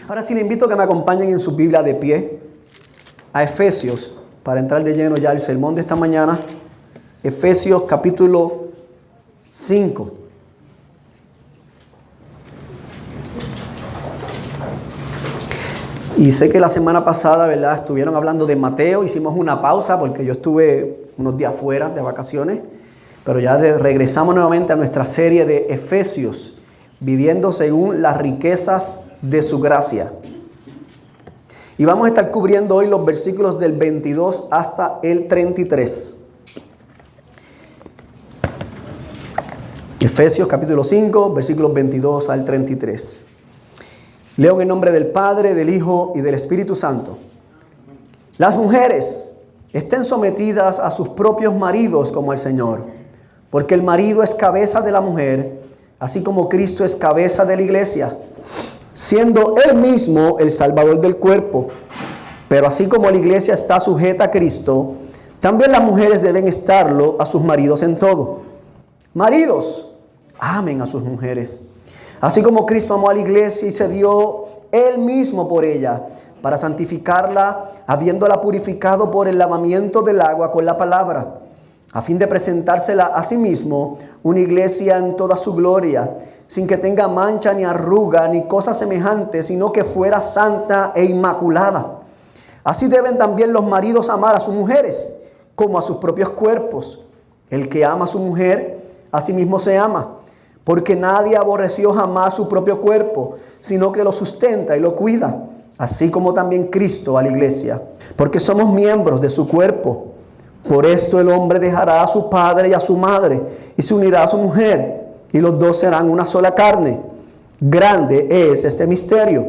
Ahora sí le invito a que me acompañen en su Biblia de pie a Efesios, para entrar de lleno ya al sermón de esta mañana. Efesios capítulo 5. Y sé que la semana pasada, ¿verdad?, estuvieron hablando de Mateo. Hicimos una pausa porque yo estuve unos días fuera de vacaciones. Pero ya regresamos nuevamente a nuestra serie de Efesios, viviendo según las riquezas de su gracia. Y vamos a estar cubriendo hoy los versículos del 22 hasta el 33. Efesios capítulo 5, versículos 22 al 33. Leo en el nombre del Padre, del Hijo y del Espíritu Santo. Las mujeres estén sometidas a sus propios maridos como al Señor, porque el marido es cabeza de la mujer, así como Cristo es cabeza de la iglesia, siendo Él mismo el Salvador del cuerpo. Pero así como la iglesia está sujeta a Cristo, también las mujeres deben estarlo a sus maridos en todo. Maridos, amen a sus mujeres, así como Cristo amó a la iglesia y se dio Él mismo por ella, para santificarla, habiéndola purificado por el lavamiento del agua con la palabra, a fin de presentársela a sí mismo una iglesia en toda su gloria, sin que tenga mancha ni arruga ni cosa semejante, sino que fuera santa e inmaculada. Así deben también los maridos amar a sus mujeres como a sus propios cuerpos. El que ama a su mujer, a sí mismo se ama, porque nadie aborreció jamás su propio cuerpo, sino que lo sustenta y lo cuida, así como también Cristo a la iglesia, porque somos miembros de su cuerpo. Por esto el hombre dejará a su padre y a su madre, y se unirá a su mujer, y los dos serán una sola carne. Grande es este misterio,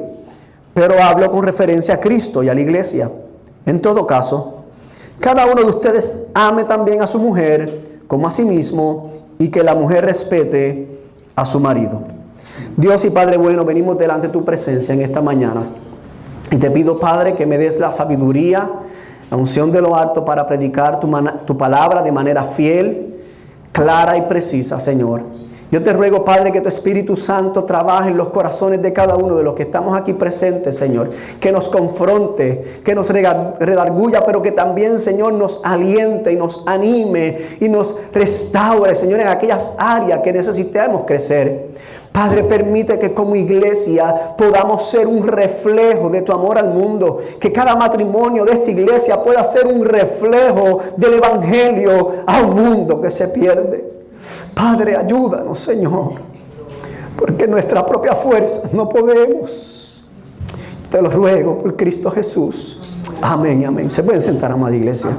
pero hablo con referencia a Cristo y a la iglesia. En todo caso, cada uno de ustedes ame también a su mujer como a sí mismo, y que la mujer respete a su marido. Dios y Padre bueno, venimos delante de tu presencia en esta mañana, y te pido, Padre, que me des la sabiduría, la unción de lo alto para predicar tu palabra de manera fiel, clara y precisa, Señor. Yo te ruego, Padre, que tu Espíritu Santo trabaje en los corazones de cada uno de los que estamos aquí presentes, Señor. Que nos confronte, que nos redarguya, pero que también, Señor, nos aliente y nos anime y nos restaure, Señor, en aquellas áreas que necesitamos crecer. Padre, permite que como iglesia podamos ser un reflejo de tu amor al mundo. Que cada matrimonio de esta iglesia pueda ser un reflejo del evangelio a un mundo que se pierde. Padre, ayúdanos, Señor, porque en nuestra propia fuerza no podemos. Te lo ruego por Cristo Jesús. Amén, amén. Se pueden sentar, amada iglesia.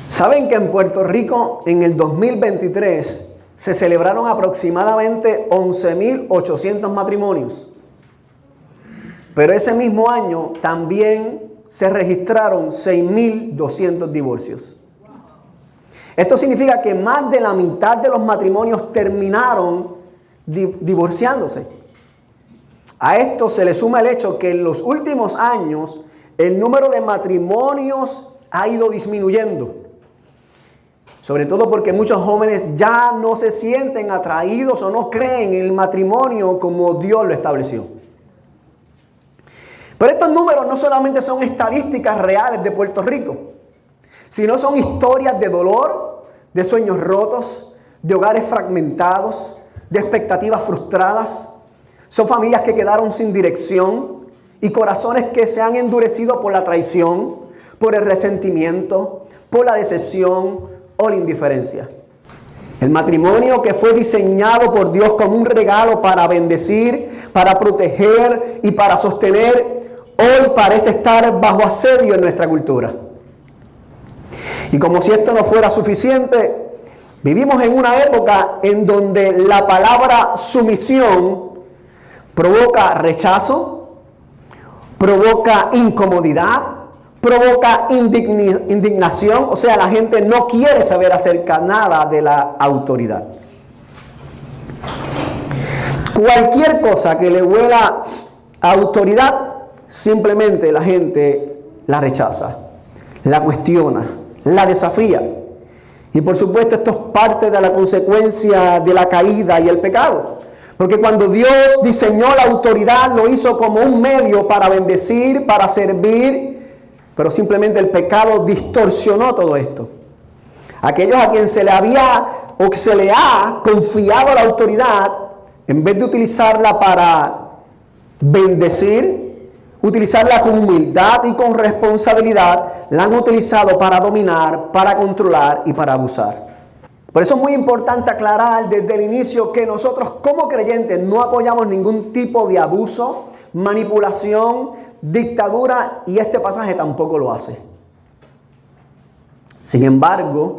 ¿Saben que en Puerto Rico en el 2023 se celebraron aproximadamente 11.800 matrimonios? Pero ese mismo año también se registraron 6.200 divorcios. Esto significa que más de la mitad de los matrimonios terminaron divorciándose. A esto se le suma el hecho que en los últimos años el número de matrimonios ha ido disminuyendo. Sobre todo porque muchos jóvenes ya no se sienten atraídos o no creen en el matrimonio como Dios lo estableció. Pero estos números no solamente son estadísticas reales de Puerto Rico, sino son historias de dolor, de sueños rotos, de hogares fragmentados, de expectativas frustradas. Son familias que quedaron sin dirección y corazones que se han endurecido por la traición, por el resentimiento, por la decepción o la indiferencia. El matrimonio que fue diseñado por Dios como un regalo para bendecir, para proteger y para sostener, hoy parece estar bajo asedio en nuestra cultura. Y como si esto no fuera suficiente, vivimos en una época en donde la palabra sumisión provoca rechazo, provoca incomodidad, provoca indignación. O sea, la gente no quiere saber acerca nada de la autoridad. Cualquier cosa que le huela a autoridad, simplemente la gente la rechaza, la cuestiona, la desafía. Y por supuesto esto es parte de la consecuencia de la caída y el pecado. Porque cuando Dios diseñó la autoridad, lo hizo como un medio para bendecir, para servir, pero simplemente el pecado distorsionó todo esto. Aquellos a quien se le había o que se le ha confiado la autoridad, en vez de utilizarla para bendecir, utilizarla con humildad y con responsabilidad, la han utilizado para dominar, para controlar y para abusar. Por eso es muy importante aclarar desde el inicio que nosotros como creyentes no apoyamos ningún tipo de abuso, manipulación, dictadura, y este pasaje tampoco lo hace. Sin embargo,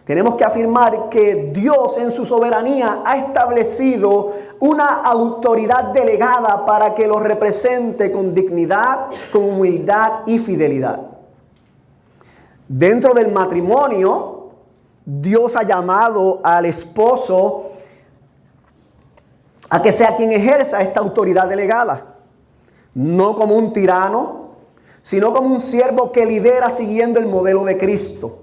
tenemos que afirmar que Dios en su soberanía ha establecido una autoridad delegada para que lo represente con dignidad, con humildad y fidelidad. Dentro del matrimonio, Dios ha llamado al esposo a que sea quien ejerza esta autoridad delegada. No como un tirano, sino como un siervo que lidera siguiendo el modelo de Cristo.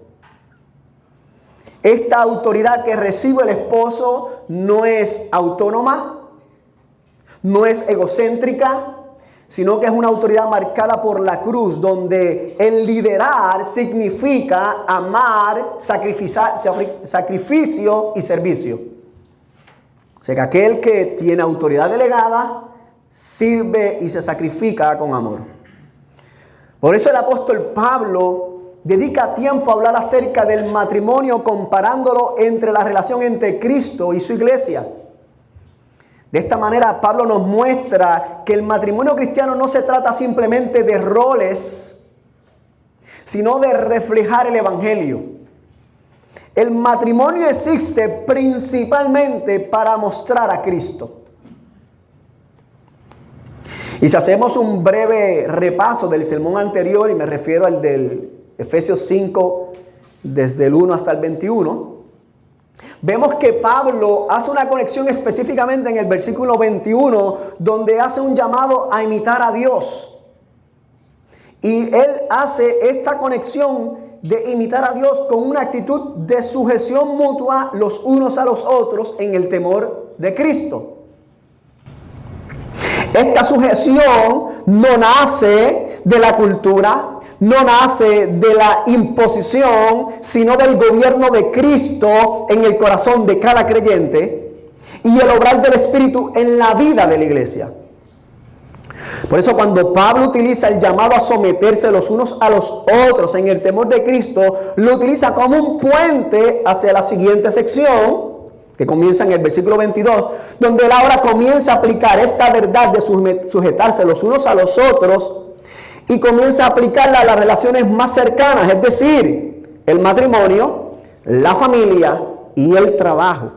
Esta autoridad que recibe el esposo no es autónoma, no es egocéntrica, sino que es una autoridad marcada por la cruz, donde el liderar significa amar, sacrificio y servicio. O sea que aquel que tiene autoridad delegada sirve y se sacrifica con amor. Por eso el apóstol Pablo dedica tiempo a hablar acerca del matrimonio, comparándolo entre la relación entre Cristo y su iglesia. De esta manera, Pablo nos muestra que el matrimonio cristiano no se trata simplemente de roles, sino de reflejar el evangelio. El matrimonio existe principalmente para mostrar a Cristo. Y si hacemos un breve repaso del sermón anterior, y me refiero al del Efesios 5, desde el 1 hasta el 21, vemos que Pablo hace una conexión específicamente en el versículo 21, donde hace un llamado a imitar a Dios. Y él hace esta conexión de imitar a Dios con una actitud de sujeción mutua los unos a los otros en el temor de Cristo. Esta sujeción no nace de la cultura, no nace de la imposición, sino del gobierno de Cristo en el corazón de cada creyente y el obrar del Espíritu en la vida de la iglesia. Por eso cuando Pablo utiliza el llamado a someterse los unos a los otros en el temor de Cristo, lo utiliza como un puente hacia la siguiente sección, que comienza en el versículo 22, donde él ahora comienza a aplicar esta verdad de sujetarse los unos a los otros y comienza a aplicarla a las relaciones más cercanas, es decir, el matrimonio, la familia y el trabajo.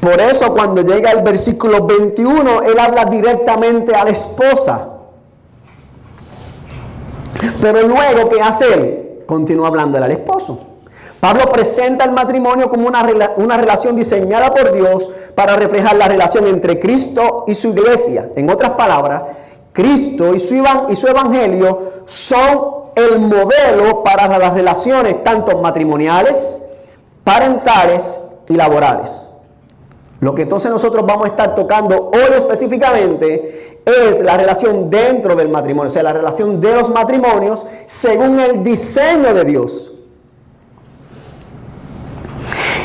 Por eso cuando llega el versículo 21, él habla directamente a la esposa. Pero luego, ¿qué hace él? Continúa hablándole al esposo. Pablo presenta el matrimonio como una relación diseñada por Dios para reflejar la relación entre Cristo y su iglesia. En otras palabras, Cristo y su evangelio son el modelo para las relaciones tanto matrimoniales, parentales y laborales. Lo que entonces nosotros vamos a estar tocando hoy específicamente es la relación dentro del matrimonio, o sea, la relación de los matrimonios según el diseño de Dios.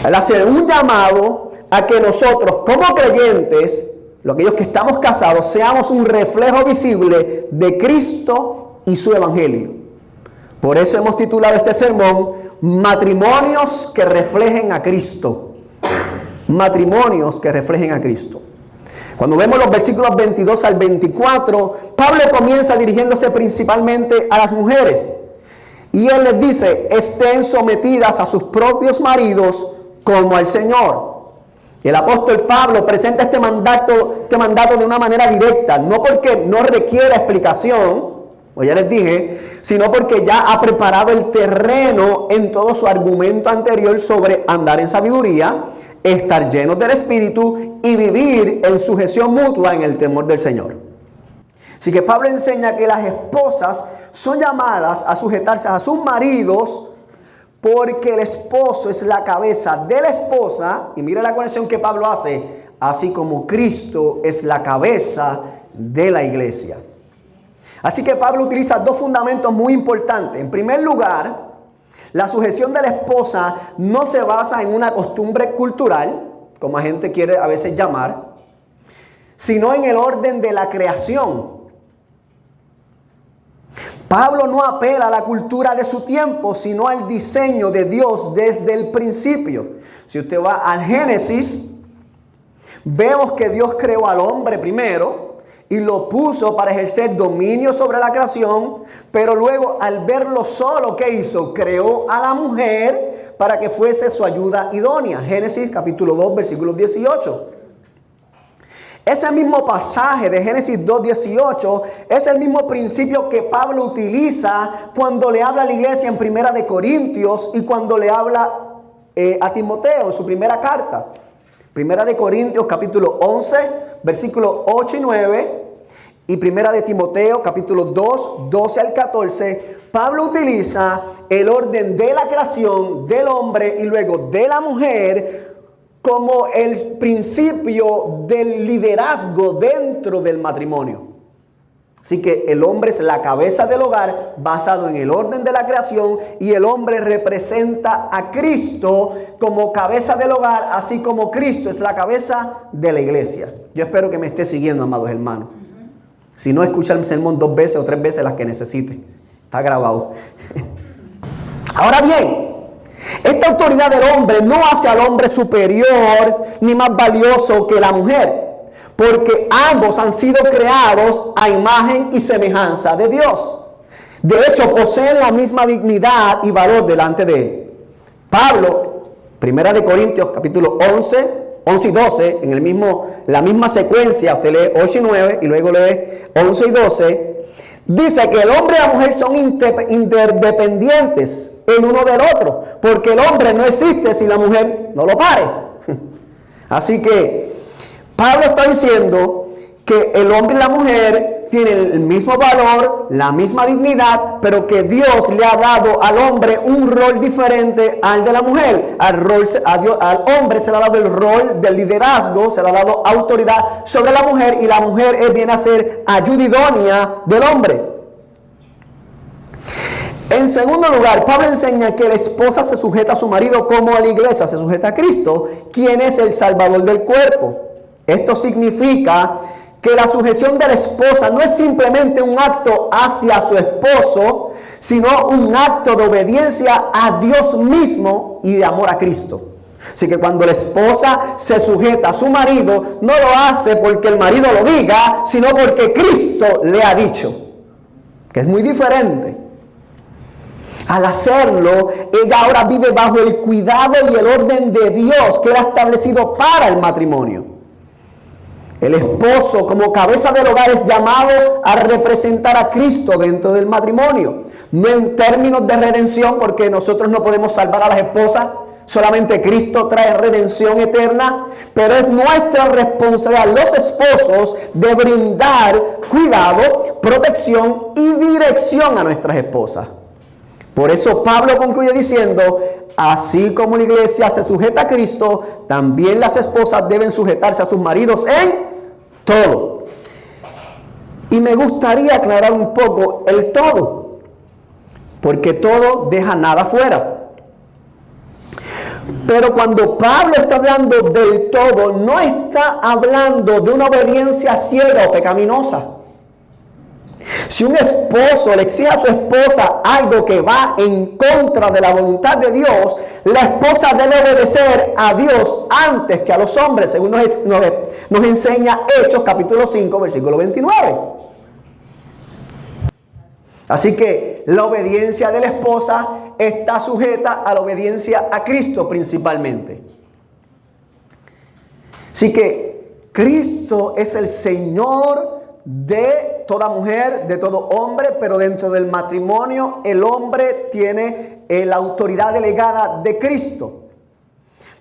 Él hace un llamado a que nosotros como creyentes, aquellos que estamos casados, seamos un reflejo visible de Cristo y su evangelio. Por eso hemos titulado este sermón Matrimonios que reflejen a Cristo. Matrimonios que reflejen a Cristo. Cuando vemos los versículos 22 al 24, Pablo comienza dirigiéndose principalmente a las mujeres. Y él les dice, estén sometidas a sus propios maridos como al Señor. Y el apóstol Pablo presenta este mandato de una manera directa, no porque no requiera explicación, como ya les dije, sino porque ya ha preparado el terreno en todo su argumento anterior sobre andar en sabiduría, estar llenos del Espíritu y vivir en sujeción mutua en el temor del Señor. Así que Pablo enseña que las esposas son llamadas a sujetarse a sus maridos porque el esposo es la cabeza de la esposa, y mira la conexión que Pablo hace, así como Cristo es la cabeza de la iglesia. Así que Pablo utiliza dos fundamentos muy importantes. En primer lugar, la sujeción de la esposa no se basa en una costumbre cultural, como la gente quiere a veces llamar, sino en el orden de la creación. Pablo no apela a la cultura de su tiempo, sino al diseño de Dios desde el principio. Si usted va al Génesis, vemos que Dios creó al hombre primero y lo puso para ejercer dominio sobre la creación, pero luego al verlo solo, ¿qué hizo? Creó a la mujer para que fuese su ayuda idónea. Génesis capítulo 2, versículo 18. Ese mismo pasaje de Génesis 2:18 es el mismo principio que Pablo utiliza cuando le habla a la iglesia en Primera de Corintios y cuando le habla a Timoteo en su primera carta. Primera de Corintios capítulo 11, versículos 8 y 9 y Primera de Timoteo capítulo 2, 12 al 14. Pablo utiliza el orden de la creación del hombre y luego de la mujer como el principio del liderazgo dentro del matrimonio. Así que el hombre es la cabeza del hogar basado en el orden de la creación y el hombre representa a Cristo como cabeza del hogar, así como Cristo es la cabeza de la iglesia. Yo espero que me esté siguiendo, amados hermanos. Si no, escucha el sermón 2 veces o 3 veces las que necesite. Está grabado. Ahora bien, esta autoridad del hombre no hace al hombre superior ni más valioso que la mujer, porque ambos han sido creados a imagen y semejanza de Dios. De hecho, poseen la misma dignidad y valor delante de Él. Pablo, Primera de Corintios, capítulo 11 y 12, en la misma secuencia, usted lee 8 y 9 y luego lee 11 y 12, dice que el hombre y la mujer son interdependientes el uno del otro, porque el hombre no existe si la mujer no lo pare. Así que Pablo está diciendo que el hombre y la mujer tienen el mismo valor, la misma dignidad, pero que Dios le ha dado al hombre un rol diferente al de la mujer. Al hombre se le ha dado el rol del liderazgo, se le ha dado autoridad sobre la mujer y la mujer viene a ser ayuda idónea del hombre. En segundo lugar, Pablo enseña que la esposa se sujeta a su marido como la iglesia se sujeta a Cristo, quien es el Salvador del cuerpo. Esto significa que la sujeción de la esposa no es simplemente un acto hacia su esposo, sino un acto de obediencia a Dios mismo y de amor a Cristo. Así que cuando la esposa se sujeta a su marido, no lo hace porque el marido lo diga, sino porque Cristo le ha dicho, que es muy diferente. Al hacerlo, ella ahora vive bajo el cuidado y el orden de Dios que Él ha establecido para el matrimonio. El esposo, como cabeza del hogar, es llamado a representar a Cristo dentro del matrimonio. No en términos de redención, porque nosotros no podemos salvar a las esposas. Solamente Cristo trae redención eterna. Pero es nuestra responsabilidad, los esposos, de brindar cuidado, protección y dirección a nuestras esposas. Por eso Pablo concluye diciendo, así como la iglesia se sujeta a Cristo, también las esposas deben sujetarse a sus maridos en todo. Y me gustaría aclarar un poco el todo, porque todo deja nada fuera. Pero cuando Pablo está hablando del todo, no está hablando de una obediencia ciega o pecaminosa. Si un esposo le exige a su esposa algo que va en contra de la voluntad de Dios, la esposa debe obedecer a Dios antes que a los hombres, según nos enseña Hechos capítulo 5, versículo 29. Así que la obediencia de la esposa está sujeta a la obediencia a Cristo principalmente. Así que Cristo es el Señor de toda mujer, de todo hombre, pero dentro del matrimonio el hombre tiene la autoridad delegada de Cristo.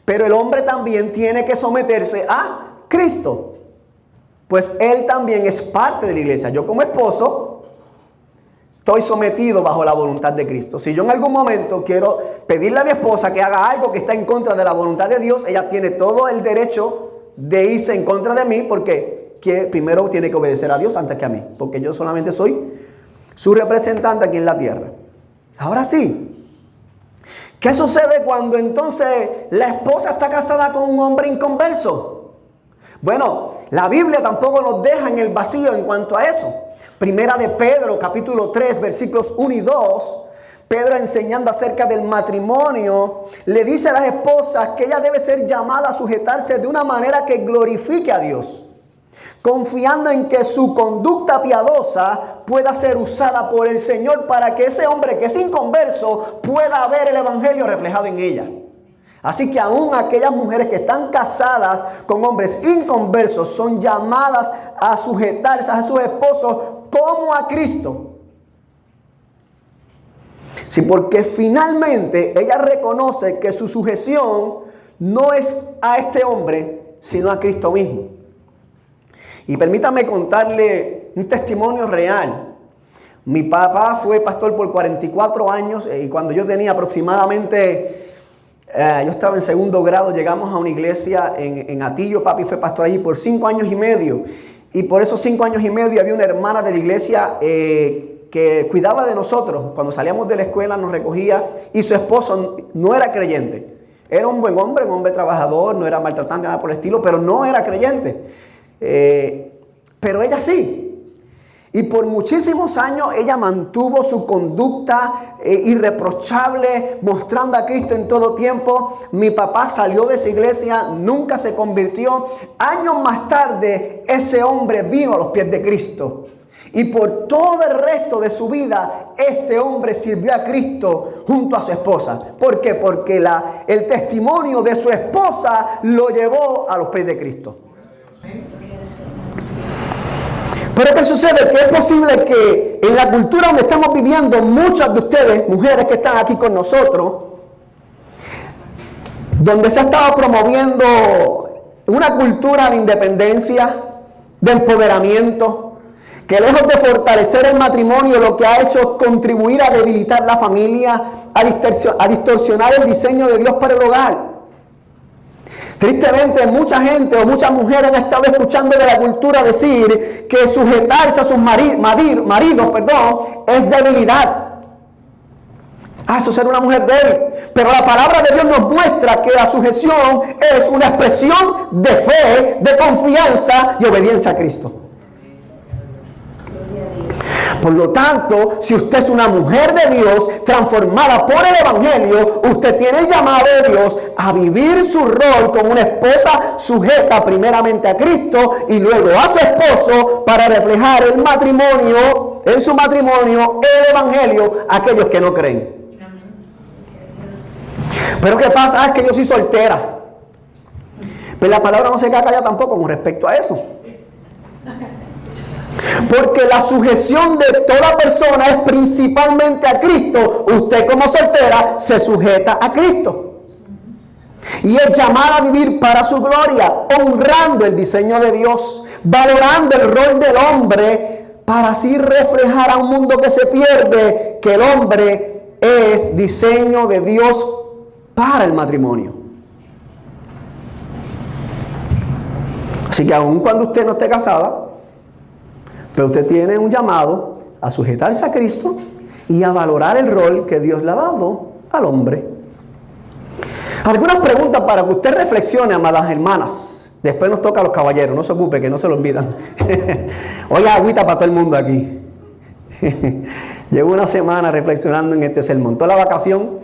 Pero el hombre también tiene que someterse a Cristo, pues él también es parte de la iglesia. Yo como esposo estoy sometido bajo la voluntad de Cristo. Si yo en algún momento quiero pedirle a mi esposa que haga algo que está en contra de la voluntad de Dios, ella tiene todo el derecho de irse en contra de mí, porque primero tiene que obedecer a Dios antes que a mí, porque yo solamente soy su representante aquí en la tierra. Ahora sí, ¿qué sucede cuando entonces la esposa está casada con un hombre inconverso? Bueno, la Biblia tampoco nos deja en el vacío en cuanto a eso. Primera de Pedro, capítulo 3, versículos 1 y 2, Pedro, enseñando acerca del matrimonio, le dice a las esposas que ella debe ser llamada a sujetarse de una manera que glorifique a Dios, confiando en que su conducta piadosa pueda ser usada por el Señor para que ese hombre que es inconverso pueda ver el evangelio reflejado en ella. Así que aún aquellas mujeres que están casadas con hombres inconversos son llamadas a sujetarse a sus esposos como a Cristo. Sí, porque finalmente ella reconoce que su sujeción no es a este hombre, sino a Cristo mismo. Y permítame contarle un testimonio real. Mi papá fue pastor por 44 años y cuando yo tenía aproximadamente... yo estaba en segundo grado, llegamos a una iglesia en Atillo. Papi fue pastor allí por 5 años y medio. Y por esos 5 años y medio había una hermana de la iglesia que cuidaba de nosotros. Cuando salíamos de la escuela nos recogía, y su esposo no era creyente. Era un buen hombre, un hombre trabajador, no era maltratante, nada por el estilo, pero no era creyente. Pero ella sí. Y por muchísimos años ella mantuvo su conducta irreprochable, mostrando a Cristo en todo tiempo. Mi papá salió de esa iglesia, nunca se convirtió. Años más tarde, ese hombre vino a los pies de Cristo. Y por todo el resto de su vida, este hombre sirvió a Cristo junto a su esposa. ¿Por qué? Porque el testimonio de su esposa lo llevó a los pies de Cristo. Pero ¿qué sucede? Que es posible que en la cultura donde estamos viviendo, muchas de ustedes, mujeres que están aquí con nosotros, donde se ha estado promoviendo una cultura de independencia, de empoderamiento, que lejos de fortalecer el matrimonio, lo que ha hecho es contribuir a debilitar la familia, a distorsionar el diseño de Dios para el hogar. Tristemente, mucha gente o muchas mujeres han estado escuchando de la cultura decir que sujetarse a sus maridos, es debilidad. Eso es ser una mujer débil. Pero la palabra de Dios nos muestra que la sujeción es una expresión de fe, de confianza y obediencia a Cristo. Por lo tanto, si usted es una mujer de Dios transformada por el Evangelio, usted tiene el llamado de Dios a vivir su rol como una esposa sujeta primeramente a Cristo y luego a su esposo para reflejar el matrimonio, en su matrimonio, el Evangelio a aquellos que no creen. Pero ¿qué pasa? Es que yo soy soltera. Pero la palabra no se queda callada tampoco con respecto a eso. Porque la sujeción de toda persona es principalmente a Cristo. Usted como soltera se sujeta a Cristo. Y es llamada a vivir para su gloria, honrando el diseño de Dios, valorando el rol del hombre, para así reflejar a un mundo que se pierde que el hombre es diseño de Dios para el matrimonio. Así que aun cuando usted no esté casada, pero usted tiene un llamado a sujetarse a Cristo y a valorar el rol que Dios le ha dado al hombre. Algunas preguntas para que usted reflexione, amadas hermanas. Después nos toca a los caballeros, no se ocupe, que no se lo olvidan. Hoy agüita para todo el mundo aquí. Llevo una semana reflexionando en este sermón. Toda la vacación,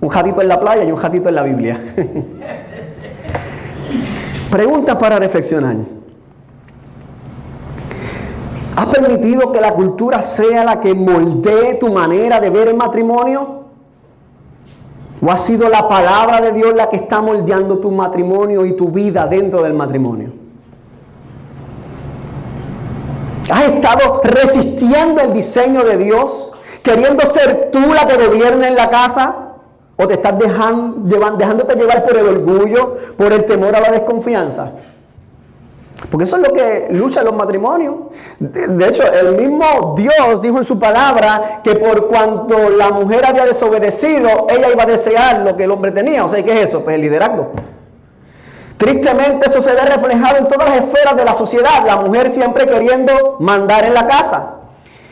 un ratito en la playa y un ratito en la Biblia. Preguntas para reflexionar. ¿Has permitido que la cultura sea la que moldee tu manera de ver el matrimonio? ¿O ha sido la palabra de Dios la que está moldeando tu matrimonio y tu vida dentro del matrimonio? ¿Has estado resistiendo el diseño de Dios, queriendo ser tú la que gobierna en la casa? ¿O te estás dejándote llevar por el orgullo, por el temor a la desconfianza? Porque eso es lo que luchan los matrimonios. De hecho, el mismo Dios dijo en su palabra que por cuanto la mujer había desobedecido, ella iba a desear lo que el hombre tenía. O sea, ¿qué es eso? Pues el liderazgo. Tristemente eso se ve reflejado en todas las esferas de la sociedad. La mujer siempre queriendo mandar en la casa.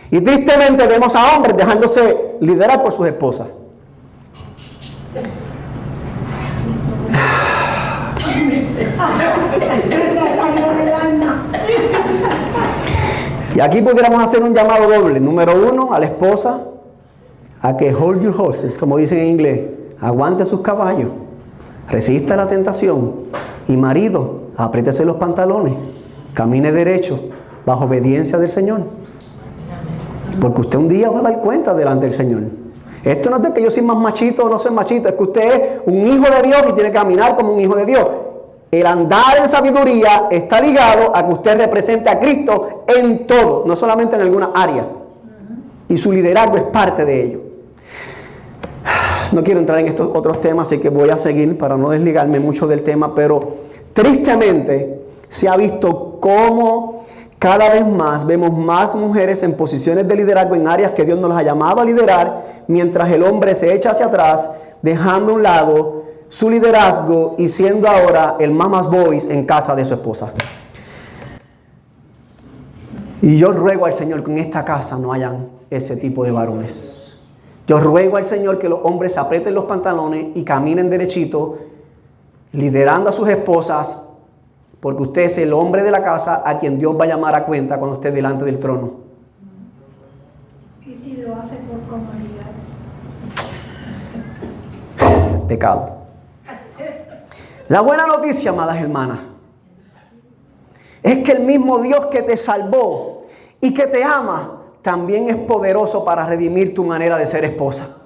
Y tristemente vemos a hombres dejándose liderar por sus esposas. Y aquí pudiéramos hacer un llamado doble. Número 1, a la esposa, a que hold your horses, como dicen en inglés. Aguante sus caballos, resista la tentación. Y marido, apriétese los pantalones, camine derecho, bajo obediencia del Señor. Porque usted un día va a dar cuenta delante del Señor. Esto no es de que yo soy más machito o no soy machito, es que usted es un hijo de Dios y tiene que caminar como un hijo de Dios. El andar en sabiduría está ligado a que usted represente a Cristo en todo, no solamente en alguna área. Y su liderazgo es parte de ello. No quiero entrar en estos otros temas, así que voy a seguir para no desligarme mucho del tema, pero tristemente se ha visto cómo cada vez más vemos más mujeres en posiciones de liderazgo en áreas que Dios nos las ha llamado a liderar, mientras el hombre se echa hacia atrás, dejando a un lado su liderazgo y siendo ahora el mama's boy en casa de su esposa. Y yo ruego al Señor que en esta casa no hayan ese tipo de varones. Yo ruego al Señor que los hombres se aprieten los pantalones y caminen derechito, liderando a sus esposas, porque usted es el hombre de la casa a quien Dios va a llamar a cuenta cuando esté delante del trono. ¿Y si lo hace por comodidad? Pecado. La buena noticia, amadas hermanas, es que el mismo Dios que te salvó y que te ama, también es poderoso para redimir tu manera de ser esposa,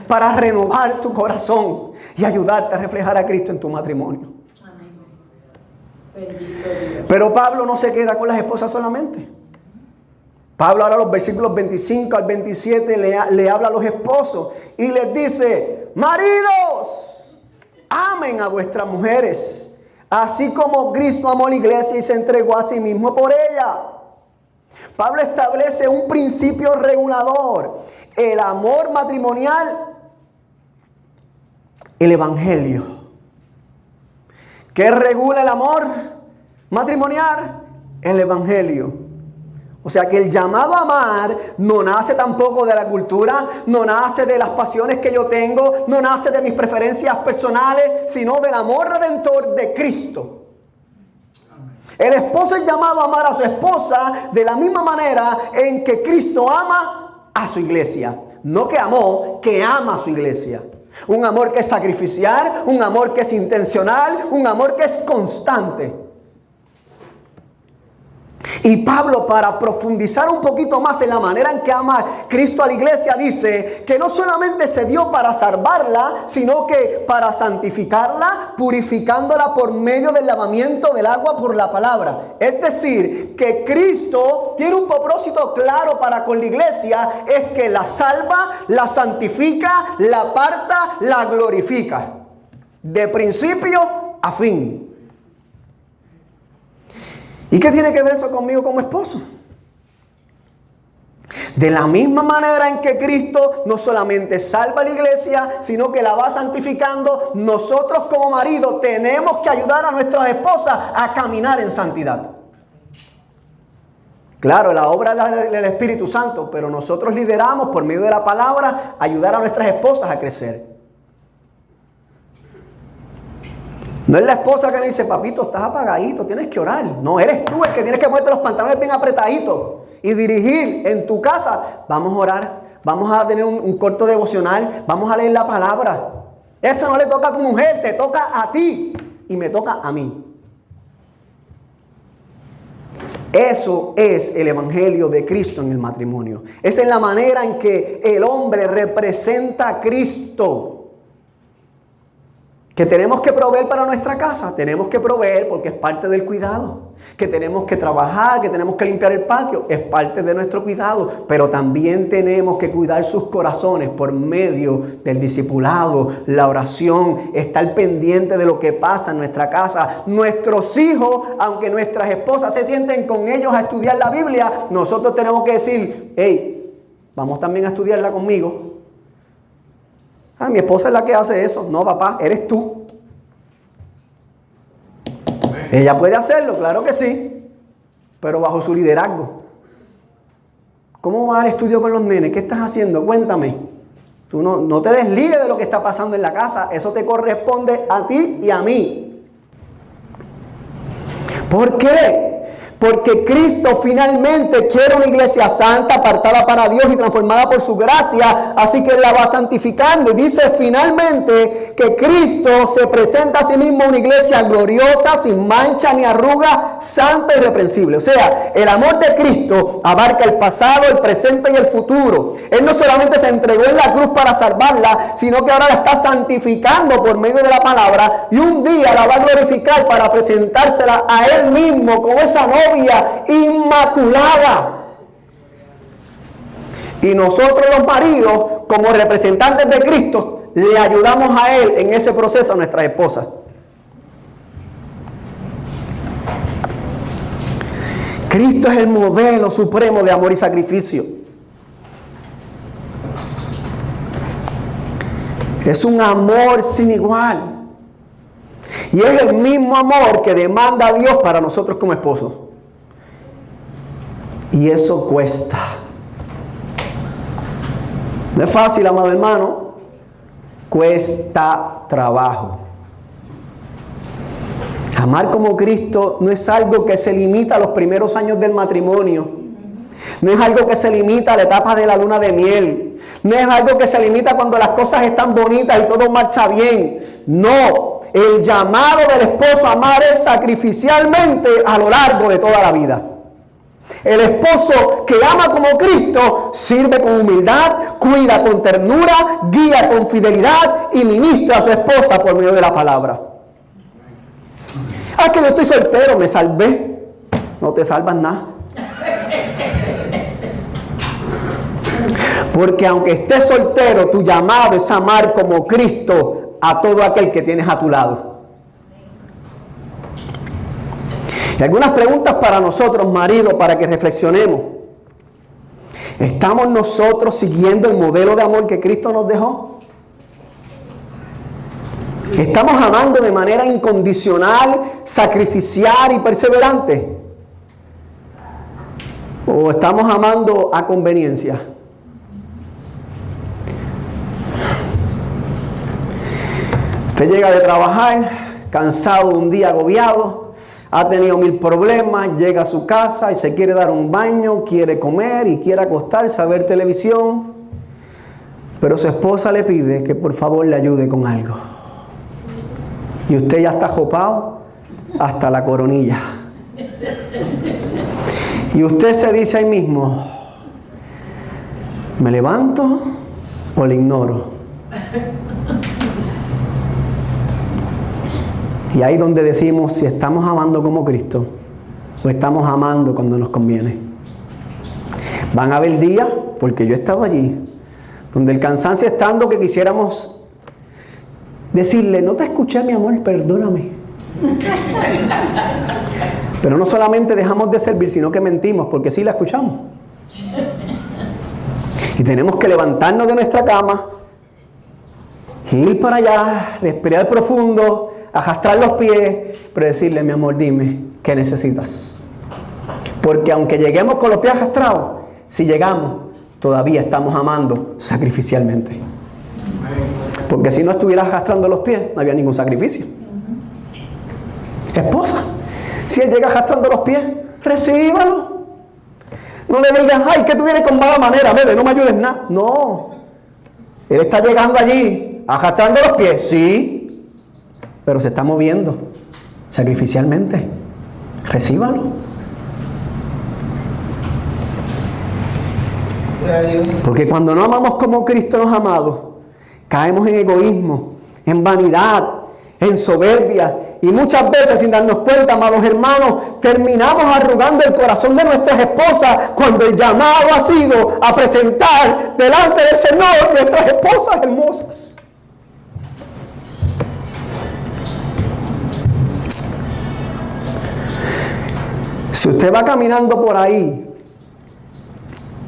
para renovar tu corazón y ayudarte a reflejar a Cristo en tu matrimonio. Pero Pablo no se queda con las esposas solamente. Pablo ahora los versículos 25 al 27 le habla a los esposos y les dice: maridos, amen a vuestras mujeres, así como Cristo amó a la iglesia y se entregó a sí mismo por ella. Pablo establece un principio regulador: el amor matrimonial, el evangelio. ¿Qué regula el amor matrimonial? El evangelio. O sea que el llamado a amar no nace tampoco de la cultura, no nace de las pasiones que yo tengo, no nace de mis preferencias personales, sino del amor redentor de Cristo. El esposo es llamado a amar a su esposa de la misma manera en que Cristo ama a su iglesia. No que amó, que ama a su iglesia. Un amor que es sacrificial, un amor que es intencional, un amor que es constante. Y Pablo, para profundizar un poquito más en la manera en que ama Cristo a la iglesia, dice que no solamente se dio para salvarla, sino que para santificarla, purificándola por medio del lavamiento del agua por la palabra. Es decir, que Cristo tiene un propósito claro para con la iglesia, es que la salva, la santifica, la aparta, la glorifica. De principio a fin. ¿Y qué tiene que ver eso conmigo como esposo? De la misma manera en que Cristo no solamente salva a la iglesia, sino que la va santificando, nosotros como marido tenemos que ayudar a nuestras esposas a caminar en santidad. Claro, la obra es del Espíritu Santo, pero nosotros lideramos por medio de la palabra ayudar a nuestras esposas a crecer. No es la esposa que me dice: papito, estás apagadito, tienes que orar. No, eres tú el que tienes que ponerte los pantalones bien apretaditos y dirigir en tu casa. Vamos a orar, vamos a tener un corto devocional, vamos a leer la palabra. Eso no le toca a tu mujer, te toca a ti y me toca a mí. Eso es el evangelio de Cristo en el matrimonio. Esa es la manera en que el hombre representa a Cristo. Que tenemos que proveer para nuestra casa, tenemos que proveer porque es parte del cuidado. Que tenemos que trabajar, que tenemos que limpiar el patio, es parte de nuestro cuidado. Pero también tenemos que cuidar sus corazones por medio del discipulado, la oración, estar pendiente de lo que pasa en nuestra casa. Nuestros hijos, aunque nuestras esposas se sienten con ellos a estudiar la Biblia, nosotros tenemos que decir, hey, vamos también a estudiarla conmigo. Ah, mi esposa es la que hace eso. No, papá, eres tú. Ella puede hacerlo, claro que sí, pero bajo su liderazgo. ¿Cómo va el estudio con los nenes? ¿Qué estás haciendo? Cuéntame. Tú no te desligues de lo que está pasando en la casa. Eso te corresponde a ti y a mí. ¿Por qué? Porque Cristo finalmente quiere una iglesia santa, apartada para Dios y transformada por su gracia. Así que Él la va santificando. Y dice finalmente que Cristo se presenta a sí mismo una iglesia gloriosa, sin mancha ni arruga, santa y irreprensible. O sea, el amor de Cristo abarca el pasado, el presente y el futuro. Él no solamente se entregó en la cruz para salvarla, sino que ahora la está santificando por medio de la palabra. Y un día la va a glorificar para presentársela a Él mismo como esa novia inmaculada. Y nosotros los maridos, como representantes de Cristo, le ayudamos a Él en ese proceso a nuestras esposas. Cristo es el modelo supremo de amor y sacrificio. Es un amor sin igual. Y es el mismo amor que demanda a Dios para nosotros como esposos. Y eso cuesta. No es fácil, amado hermano. Cuesta trabajo. Amar como Cristo no es algo que se limita a los primeros años del matrimonio. No es algo que se limita a la etapa de la luna de miel. No es algo que se limita cuando las cosas están bonitas y todo marcha bien. No. El llamado del esposo a amar es sacrificialmente a lo largo de toda la vida. El esposo que ama como Cristo sirve con humildad, cuida con ternura, guía con fidelidad y ministra a su esposa por medio de la palabra. Ah, que yo estoy soltero, me salvé. No te salvas nada. Porque aunque estés soltero, tu llamado es amar como Cristo a todo aquel que tienes a tu lado. Y algunas preguntas para nosotros, maridos, para que reflexionemos. ¿Estamos nosotros siguiendo el modelo de amor que Cristo nos dejó? ¿Estamos amando de manera incondicional, sacrificial y perseverante? ¿O estamos amando a conveniencia? Usted llega de trabajar, cansado de un día, agobiado, ha tenido 1000 problemas, llega a su casa y se quiere dar un baño, quiere comer y quiere acostarse a ver televisión, pero su esposa le pide que por favor le ayude con algo. Y usted ya está jopado hasta la coronilla. Y usted se dice ahí mismo, ¿me levanto o le ignoro? Y ahí donde decimos si estamos amando como Cristo o estamos amando cuando nos conviene. Van a haber días, porque yo he estado allí, donde el cansancio es tanto que quisiéramos decirle, no te escuché, mi amor, perdóname. Pero no solamente dejamos de servir, sino que mentimos, porque sí la escuchamos. Y tenemos que levantarnos de nuestra cama, ir para allá, respirar profundo, arrastrar los pies, pero decirle, mi amor, dime, ¿qué necesitas? Porque aunque lleguemos con los pies arrastrados, si llegamos, todavía estamos amando sacrificialmente. Porque si no estuvieras arrastrando los pies, no había ningún sacrificio. Esposa, si él llega arrastrando los pies, recíbalo. No le digas, ay, que tú vienes con mala manera, bebé, no me ayudes nada. No, él está llegando allí, arrastrando los pies, sí, pero se está moviendo sacrificialmente. Recíbalo. Porque cuando no amamos como Cristo nos ha amado, caemos en egoísmo, en vanidad, en soberbia. Y muchas veces, sin darnos cuenta, amados hermanos, terminamos arrugando el corazón de nuestras esposas cuando el llamado ha sido a presentar delante del Señor nuestras esposas hermosas. Si usted va caminando por ahí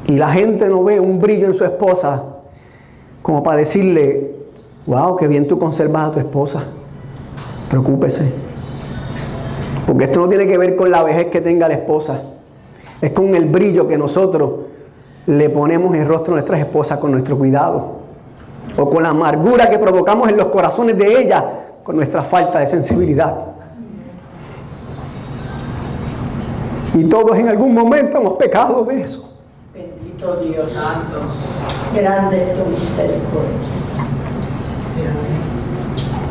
y la gente no ve un brillo en su esposa, como para decirle, wow, qué bien tú conservas a tu esposa, preocúpese. Porque esto no tiene que ver con la vejez que tenga la esposa, es con el brillo que nosotros le ponemos en el rostro a nuestras esposas con nuestro cuidado, o con la amargura que provocamos en los corazones de ellas con nuestra falta de sensibilidad. Y todos en algún momento hemos pecado de eso. Bendito Dios Santo, grande es tu misericordia.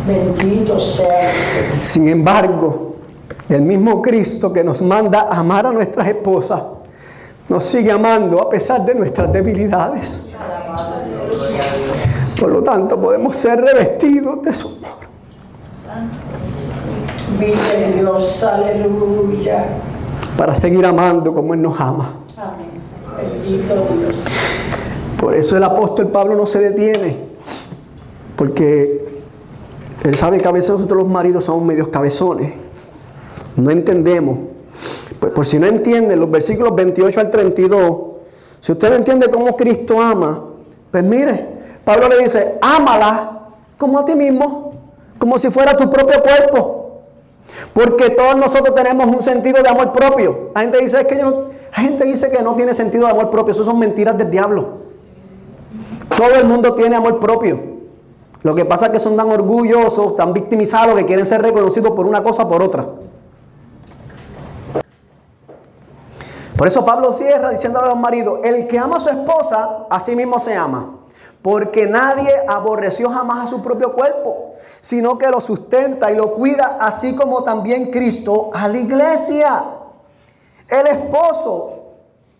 Bendito sea. Sin embargo, el mismo Cristo que nos manda a amar a nuestras esposas, nos sigue amando a pesar de nuestras debilidades. Por lo tanto, podemos ser revestidos de su amor. Vive Dios, aleluya. Para seguir amando como Él nos ama. Amén. Bendito Dios. Por eso el apóstol Pablo no se detiene. Porque él sabe que a veces nosotros los maridos somos medios cabezones. No entendemos. Pues por si no entienden, los versículos 28 al 32, si usted no entiende cómo Cristo ama, pues mire, Pablo le dice, ámala como a ti mismo, como si fuera tu propio cuerpo. Porque todos nosotros tenemos un sentido de amor propio. La gente dice, que no tiene sentido de amor propio. Eso son mentiras del diablo. Todo el mundo tiene amor propio. Lo que pasa es que son tan orgullosos, tan victimizados, que quieren ser reconocidos por una cosa o por otra. Por eso Pablo cierra diciéndole a los maridos, el que ama a su esposa, a sí mismo se ama. Porque nadie aborreció jamás a su propio cuerpo, sino que lo sustenta y lo cuida, así como también Cristo a la iglesia. El esposo,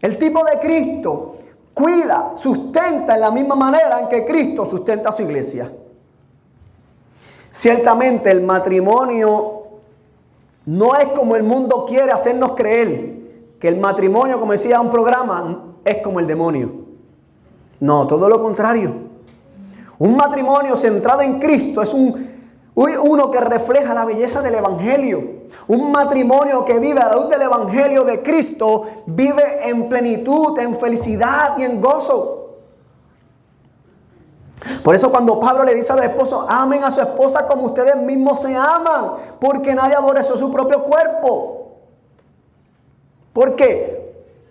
el tipo de Cristo, cuida, sustenta en la misma manera en que Cristo sustenta a su iglesia. Ciertamente el matrimonio no es como el mundo quiere hacernos creer, que el matrimonio, como decía un programa, es como el demonio. No, todo lo contrario. Un matrimonio centrado en Cristo es uno que refleja la belleza del Evangelio. Un matrimonio que vive a la luz del Evangelio de Cristo vive en plenitud, en felicidad y en gozo. Por eso cuando Pablo le dice a los esposos, amen a su esposa como ustedes mismos se aman, porque nadie aborreció su propio cuerpo. ¿Por qué?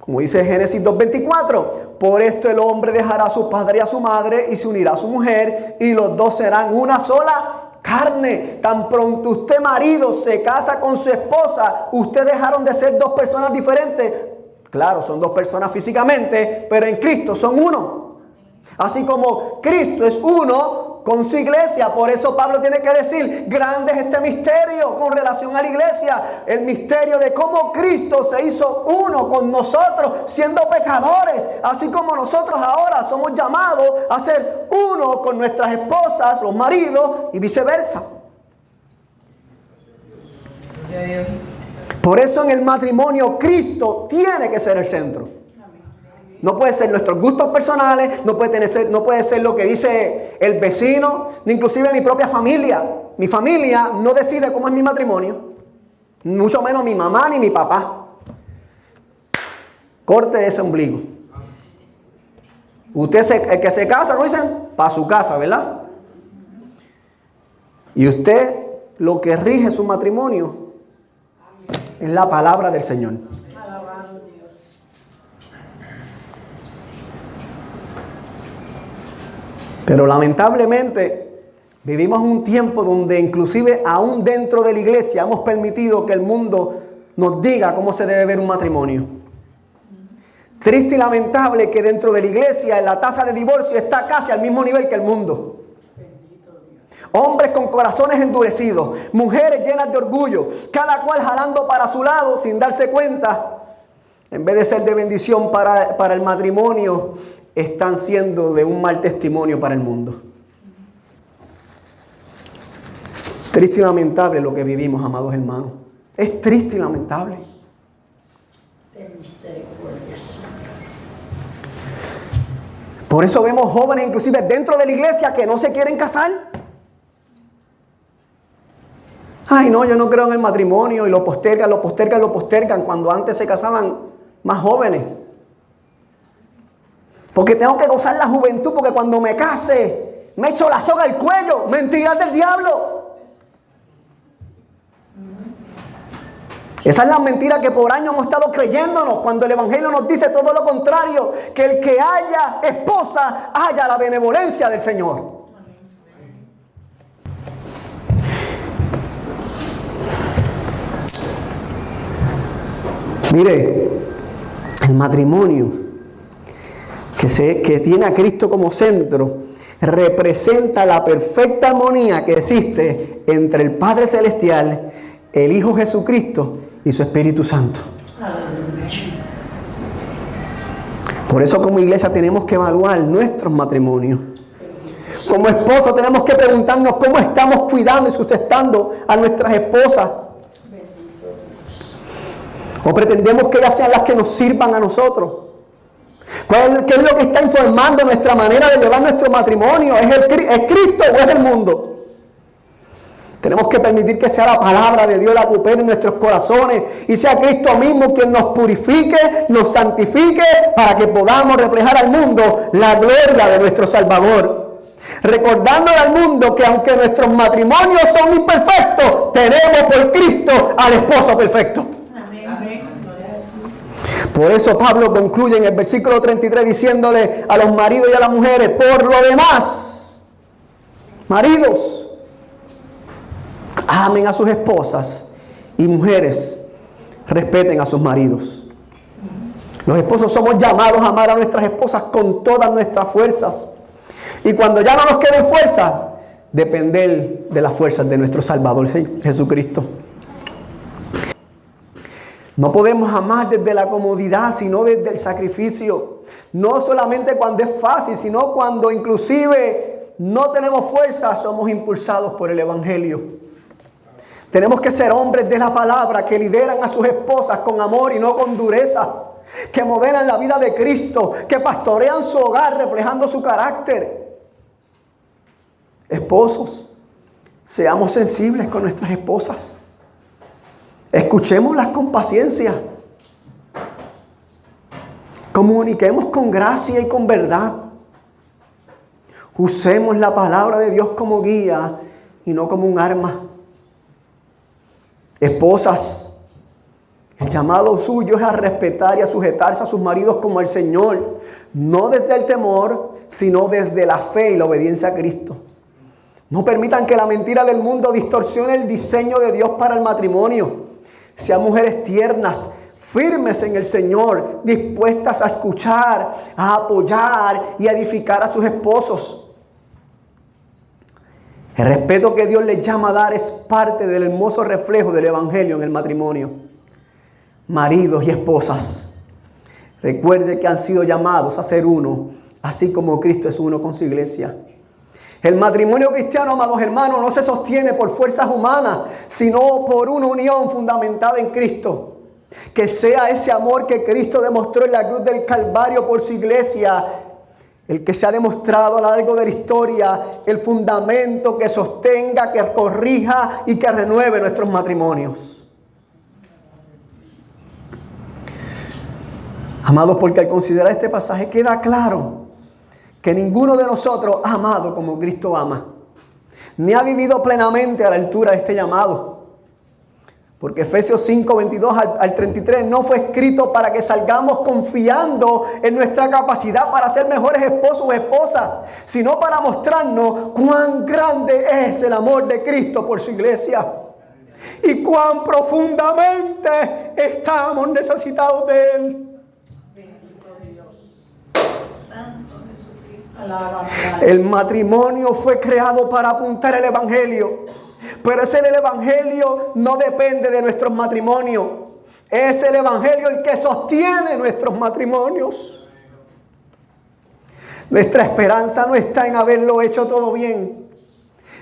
Como dice Génesis 2:24, por esto el hombre dejará a su padre y a su madre y se unirá a su mujer y los dos serán una sola carne. Tan pronto usted, marido, se casa con su esposa, ustedes dejaron de ser dos personas diferentes. Claro, son dos personas físicamente, pero en Cristo son uno. Así como Cristo es uno con su iglesia. Por eso Pablo tiene que decir, grande es este misterio con relación a la iglesia. El misterio de cómo Cristo se hizo uno con nosotros siendo pecadores. Así como nosotros ahora somos llamados a ser uno con nuestras esposas, los maridos y viceversa. Por eso en el matrimonio Cristo tiene que ser el centro. No puede ser nuestros gustos personales, no puede ser lo que dice el vecino, ni inclusive mi propia familia. Mi familia no decide cómo es mi matrimonio, mucho menos mi mamá ni mi papá. Corte ese ombligo. El que se casa, ¿no dicen? Para su casa, ¿verdad? Y usted, lo que rige su matrimonio es la palabra del Señor. Pero lamentablemente vivimos un tiempo donde inclusive aún dentro de la iglesia hemos permitido que el mundo nos diga cómo se debe ver un matrimonio. Triste y lamentable que dentro de la iglesia la tasa de divorcio está casi al mismo nivel que el mundo. Hombres con corazones endurecidos, mujeres llenas de orgullo, cada cual jalando para su lado sin darse cuenta. En vez de ser de bendición para el matrimonio, están siendo de un mal testimonio para el mundo. Triste y lamentable lo que vivimos, amados hermanos. Es triste y lamentable. Ten misericordia, Señor. Por eso vemos jóvenes, inclusive dentro de la iglesia, que no se quieren casar. Ay, no, yo no creo en el matrimonio. Y lo postergan, cuando antes se casaban más jóvenes. Porque tengo que gozar la juventud, porque cuando me case, me echo la soga al cuello. Mentiras del diablo. Esa es la mentira que por años hemos estado creyéndonos, cuando el Evangelio nos dice todo lo contrario, que el que haya esposa, haya la benevolencia del Señor. Mire, el matrimonio que tiene a Cristo como centro representa la perfecta armonía que existe entre el Padre Celestial, el Hijo Jesucristo y su Espíritu Santo. Aleluya. Por eso como iglesia tenemos que evaluar nuestros matrimonios. Como esposos tenemos que preguntarnos cómo estamos cuidando y sustentando a nuestras esposas. O pretendemos que ellas sean las que nos sirvan a nosotros. ¿Qué es lo que está informando nuestra manera de llevar nuestro matrimonio? ¿Es Cristo o es el mundo? Tenemos que permitir que sea la palabra de Dios la que opere en nuestros corazones y sea Cristo mismo quien nos purifique, nos santifique para que podamos reflejar al mundo la gloria de nuestro Salvador. Recordándole al mundo que aunque nuestros matrimonios son imperfectos, tenemos por Cristo al esposo perfecto. Por eso Pablo concluye en el versículo 33 diciéndole a los maridos y a las mujeres: por lo demás, maridos, amen a sus esposas, y mujeres, respeten a sus maridos. Los esposos somos llamados a amar a nuestras esposas con todas nuestras fuerzas. Y cuando ya no nos queden fuerzas, depender de las fuerzas de nuestro Salvador Jesucristo. No podemos amar desde la comodidad, sino desde el sacrificio. No solamente cuando es fácil, sino cuando inclusive no tenemos fuerza, somos impulsados por el Evangelio. Tenemos que ser hombres de la palabra que lideran a sus esposas con amor y no con dureza, que modelan la vida de Cristo, que pastorean su hogar reflejando su carácter. Esposos, seamos sensibles con nuestras esposas. Escuchémoslas con paciencia. Comuniquemos con gracia y con verdad. Usemos la palabra de Dios como guía y no como un arma. Esposas, el llamado suyo es a respetar y a sujetarse a sus maridos como al Señor, no desde el temor, sino desde la fe y la obediencia a Cristo. No permitan que la mentira del mundo distorsione el diseño de Dios para el matrimonio. Sean mujeres tiernas, firmes en el Señor, dispuestas a escuchar, a apoyar y a edificar a sus esposos. El respeto que Dios les llama a dar es parte del hermoso reflejo del Evangelio en el matrimonio. Maridos y esposas, recuerde que han sido llamados a ser uno, así como Cristo es uno con su iglesia. El matrimonio cristiano, amados hermanos, no se sostiene por fuerzas humanas, sino por una unión fundamentada en Cristo. Que sea ese amor que Cristo demostró en la cruz del Calvario por su iglesia, el que se ha demostrado a lo largo de la historia, el fundamento que sostenga, que corrija y que renueve nuestros matrimonios. Amados, porque al considerar este pasaje queda claro que ninguno de nosotros ha amado como Cristo ama, ni ha vivido plenamente a la altura de este llamado. Porque Efesios 5, 22 al 33 no fue escrito para que salgamos confiando en nuestra capacidad para ser mejores esposos o esposas, sino para mostrarnos cuán grande es el amor de Cristo por su iglesia y cuán profundamente estamos necesitados de Él. El matrimonio fue creado para apuntar el Evangelio, pero ese el Evangelio no depende de nuestros matrimonios. Es el Evangelio el que sostiene nuestros matrimonios. Nuestra esperanza no está en haberlo hecho todo bien.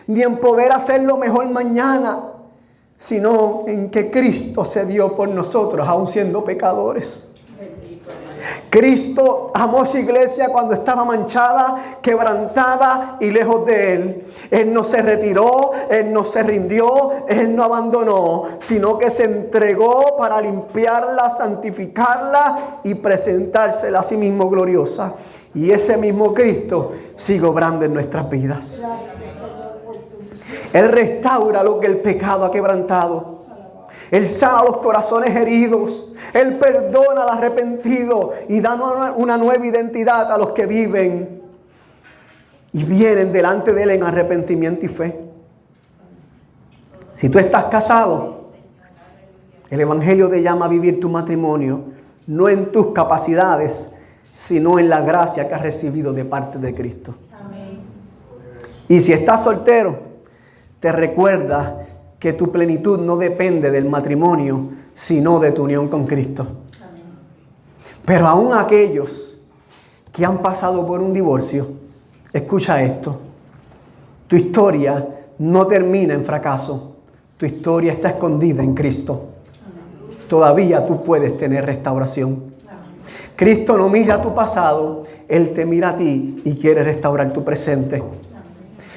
ni en poder hacerlo mejor mañana, sino en que Cristo se dio por nosotros, aun siendo pecadores. Cristo amó a su iglesia cuando estaba manchada, quebrantada y lejos de Él. Él no se retiró, Él no se rindió, Él no abandonó, sino que se entregó para limpiarla, santificarla y presentársela a sí mismo gloriosa. Y ese mismo Cristo sigue obrando en nuestras vidas. Él restaura lo que el pecado ha quebrantado. Él sana los corazones heridos. Él perdona al arrepentido y da una nueva identidad a los que viven y vienen delante de Él en arrepentimiento y fe. Si tú estás casado, el Evangelio te llama a vivir tu matrimonio no en tus capacidades, sino en la gracia que has recibido de parte de Cristo. Amén. Y si estás soltero, te recuerda que tu plenitud no depende del matrimonio, sino de tu unión con Cristo. Amén. Pero aún aquellos que han pasado por un divorcio, escucha esto: tu historia no termina en fracaso, tu historia está escondida en Cristo. Amén. Todavía tú puedes tener restauración. Amén. Cristo no mira tu pasado, Él te mira a ti y quiere restaurar tu presente. Amén.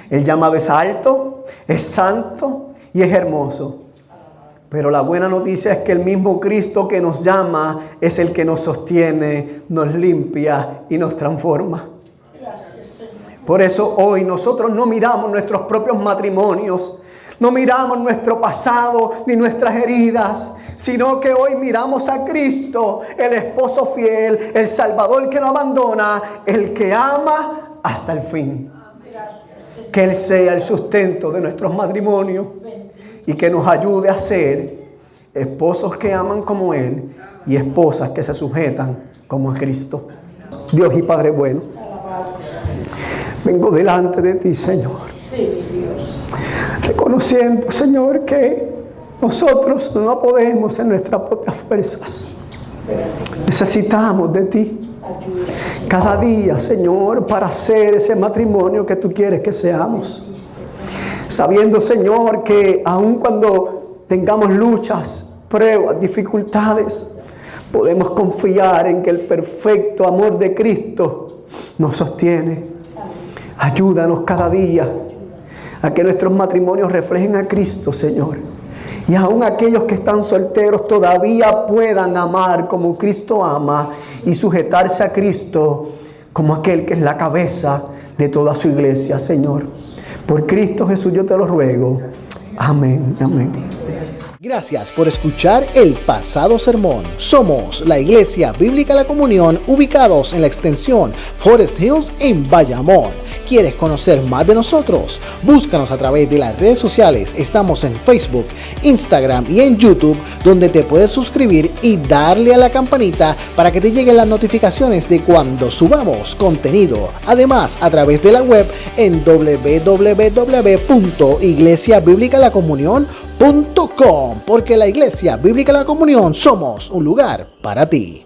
El llamado es alto, es santo y es hermoso. Pero la buena noticia es que el mismo Cristo que nos llama es el que nos sostiene, nos limpia y nos transforma. Por eso hoy nosotros no miramos nuestros propios matrimonios, no miramos nuestro pasado ni nuestras heridas, sino que hoy miramos a Cristo, el esposo fiel, el Salvador que no abandona, el que ama hasta el fin. Que Él sea el sustento de nuestros matrimonios y que nos ayude a ser esposos que aman como Él y esposas que se sujetan como a Cristo. Dios y Padre bueno, vengo delante de ti, Señor, reconociendo, Señor, que nosotros no podemos en nuestras propias fuerzas. Necesitamos de ti cada día, Señor, para hacer ese matrimonio que tú quieres que seamos. Sabiendo, Señor, que aun cuando tengamos luchas, pruebas, dificultades, podemos confiar en que el perfecto amor de Cristo nos sostiene. Ayúdanos cada día a que nuestros matrimonios reflejen a Cristo, Señor. Y aún aquellos que están solteros todavía puedan amar como Cristo ama y sujetarse a Cristo como aquel que es la cabeza de toda su iglesia, Señor. Por Cristo Jesús yo te lo ruego. Amén. Amén. Gracias por escuchar el pasado sermón. Somos la Iglesia Bíblica La Comunión, ubicados en la extensión Forest Hills en Bayamón. ¿Quieres conocer más de nosotros? Búscanos a través de las redes sociales. Estamos en Facebook, Instagram y en YouTube, donde te puedes suscribir y darle a la campanita para que te lleguen las notificaciones de cuando subamos contenido. Además, a través de la web en www.iglesiabiblicalacomunion.com, porque la Iglesia Bíblica La Comunión somos un lugar para ti.